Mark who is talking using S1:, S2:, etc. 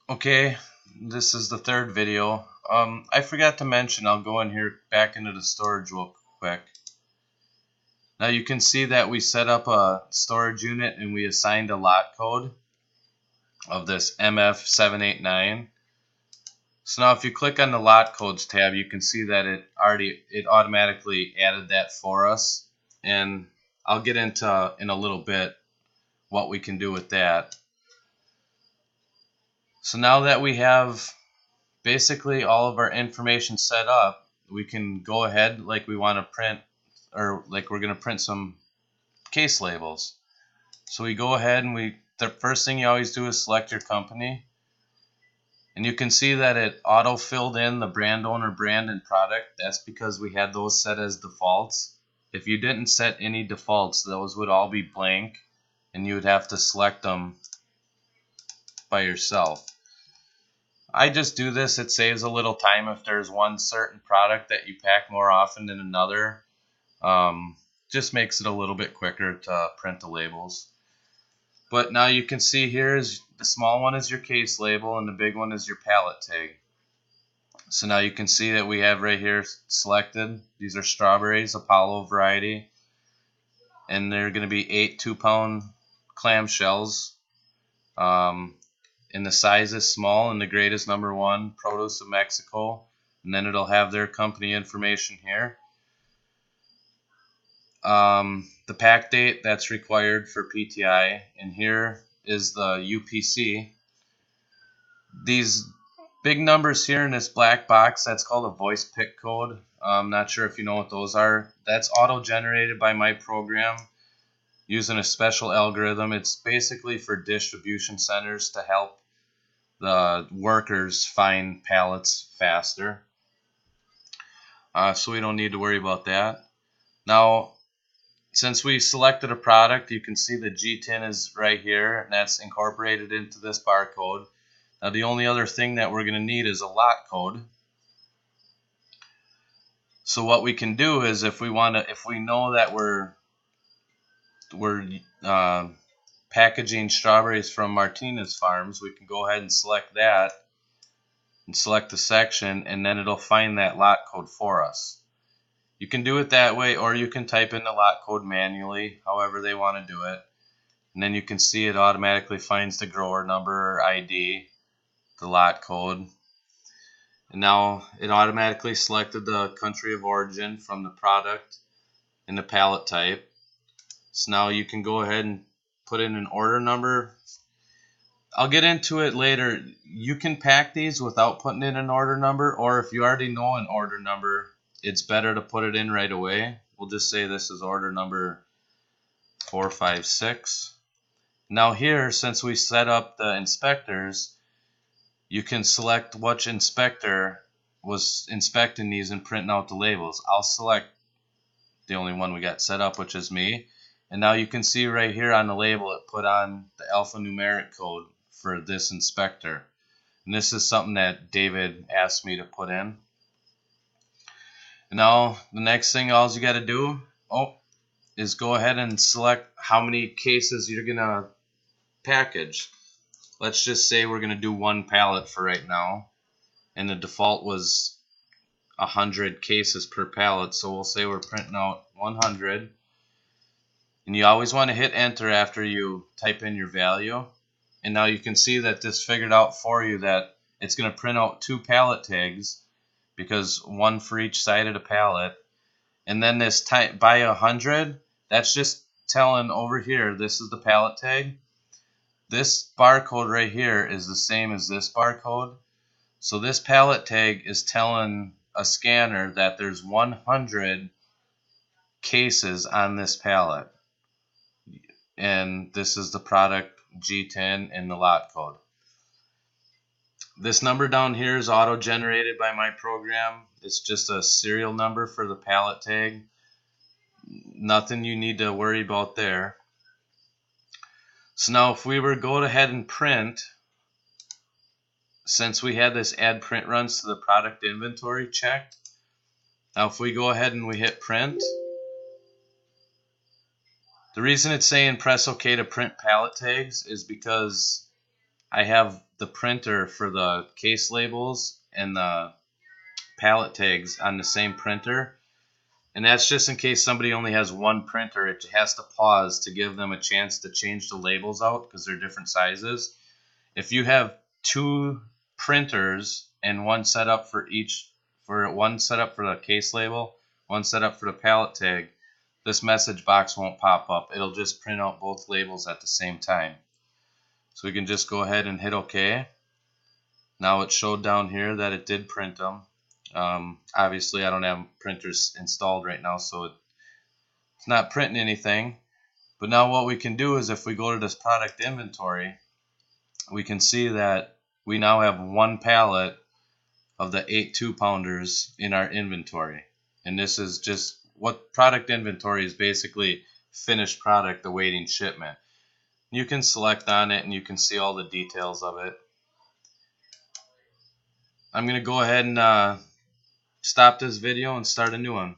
S1: Okay, this is the third video. I forgot to mention, I'll go in here back into the storage real quick. Now you can see that we set up a storage unit and we assigned a lot code of this MF789. So now if you click on the lot codes tab, you can see that it automatically added that for us. And I'll get into in a little bit what we can do with that. So now that we have basically all of our information set up, we can go ahead like we want to print, or like we're going to print some case labels. So we go ahead and the first thing you always do is select your company. And you can see that it auto filled in the brand owner, brand, and product. That's because we had those set as defaults. If you didn't set any defaults, those would all be blank and you would have to select them by yourself. I just do this, it saves a little time if there's one certain product that you pack more often than another. Just makes it a little bit quicker to print the labels. But now you can see here is the small one is your case label and the big one is your pallet tag. So now you can see that we have right here selected. These are strawberries, Apollo variety. And they're going to be 8 2-pound clamshells. And the size is small and the grade is number 1, Produce of Mexico. And then it'll have their company information here. The pack date, that's required for PTI. And here is the UPC. These big numbers here in this black box, that's called a voice pick code. I'm not sure if you know what those are. That's auto-generated by my program using a special algorithm. It's basically for distribution centers to help the workers find pallets faster. So we don't need to worry about that. Now, since we selected a product, you can see the G10 is right here, and that's incorporated into this barcode. Now the only other thing that we're going to need is a lot code. So what we can do is if we know that we're packaging strawberries from Martinez Farms, we can go ahead and select that and select the section, and then it'll find that lot code for us. You can do it that way, or you can type in the lot code manually, however they want to do it. And then you can see it automatically finds the grower number or ID, the lot code. And now it automatically selected the country of origin from the product and the pallet type. So now you can go ahead and put in an order number. I'll get into it later. You can pack these without putting in an order number, or if you already know an order number, it's better to put it in right away. We'll just say this is order number 456. Now here, since we set up the inspectors, you can select which inspector was inspecting these and printing out the labels. I'll select the only one we got set up, which is me. And now you can see right here on the label it put on the alphanumeric code for this inspector. And this is something that David asked me to put in. And now the next thing all you got to do is go ahead and select how many cases you're going to package. Let's just say we're going to do 1 pallet for right now. And the default was 100 cases per pallet. So we'll say we're printing out 100. And you always want to hit enter after you type in your value. And now you can see that this figured out for you that it's going to print out 2 pallet tags, because 1 for each side of the pallet. And then this type by 100, that's just telling over here, this is the pallet tag. This barcode right here is the same as this barcode. So this pallet tag is telling a scanner that there's 100 cases on this pallet. And this is the product G10 and the lot code. This number down here is auto-generated by my program. It's just a serial number for the pallet tag. Nothing you need to worry about there. So now if we were to go ahead and print, since we had this add print runs to the product inventory checked, now if we go ahead and we hit print, the reason it's saying press OK to print pallet tags is because I have the printer for the case labels and the pallet tags on the same printer. And that's just in case somebody only has one printer. It has to pause to give them a chance to change the labels out because they're different sizes. If you have two printers and one set up for one set up for the case label, one set up for the pallet tag, this message box won't pop up. It'll just print out both labels at the same time. So we can just go ahead and hit OK. Now it showed down here that it did print them. Obviously I don't have printers installed right now, so it's not printing anything. But now what we can do is if we go to this product inventory, we can see that we now have one pallet of the 8 2-pounders in our inventory. And this is just what product inventory is, basically finished product awaiting shipment. You can select on it and you can see all the details of it. I'm going to go ahead and stop this video and start a new one.